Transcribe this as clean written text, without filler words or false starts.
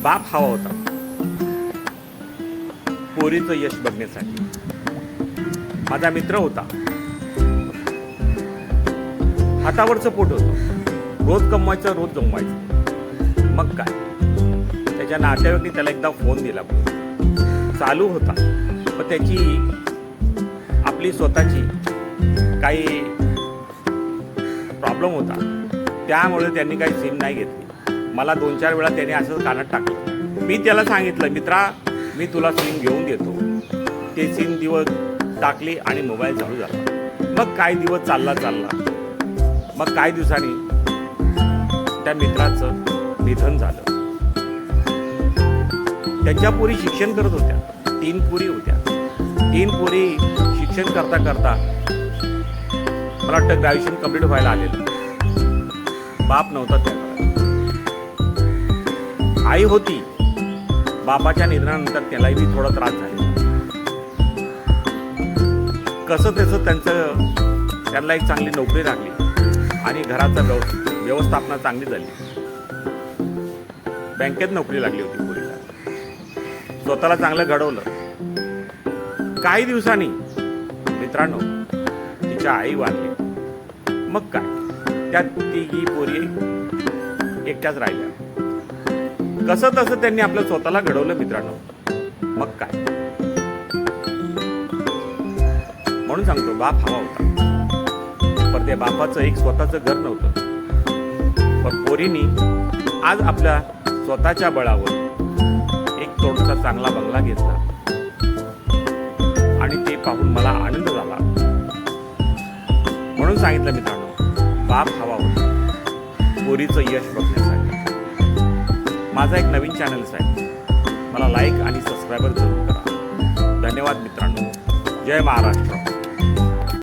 बाप हवा होता पोरीचं यश बघण्यासाठी. माझा मित्र होता, हातावरचं पोट होतं, रोज कमवायचं रोज जमवायचं. मग काय, त्याच्या नातेवाईकांनी त्याला एकदा फोन दिला, चालू होता, पण त्याची आपली स्वतःची काही प्रॉब्लेम होता, त्यामुळे त्यांनी काही सिम नाही घेतली. मला 2-4 वेळा त्याने असं कानात टाकलं. मी त्याला सांगितलं, मित्रा मी तुला सिम घेऊन देतो. ते सिम दिवस टाकली आणि मोबाईल चालू झाला. मग काही दिवस चालला. मग काही दिवसांनी त्या मित्राचं निधन झालं. त्यांच्या पोरी शिक्षण करत होत्या, 3 पोरी होत्या. 3 पोरी शिक्षण करता करता मला वाटतं ग्रॅज्युएशन कंप्लीट व्हायला आलेलं. बाप नव्हता त्याकडे, आई होती. बापाच्या निधनानंतर त्यालाही बी थोडा त्रास झाला. कसं त्याचं त्यांना एक चांगली नोकरी लागली आणि घराचं व्यवस्थापना चांगली झाली. बँकेत नोकरी लागली होती पोरीला. स्वतःला चांगलं घडवलं. काही दिवसांनी मित्रांनो तिच्या आई वारली. मग काय, त्या तिघी पोरी एकट्याच राहिल्या. कसं तसं त्यांनी आपलं स्वतःला घडवलं मित्रांनो. मग काय, म्हणून सांगतो बाप हवा होता, पण त्या बापाचं एक स्वतःचं घर नव्हतं. पण पोरीनी आज आपल्या स्वतःच्या बळावर एक थोडासा चांगला बंगला घेतला आणि ते पाहून मला आनंद झाला. म्हणून सांगितलं मित्रांनो, बाप हवा होता पोरीचं यश बघण्यासाठी. माझा एक नवीन चॅनल आहे, मला लाईक आणि सबस्क्राईबर जरूर करा. धन्यवाद मित्रांनो. जय महाराष्ट्र.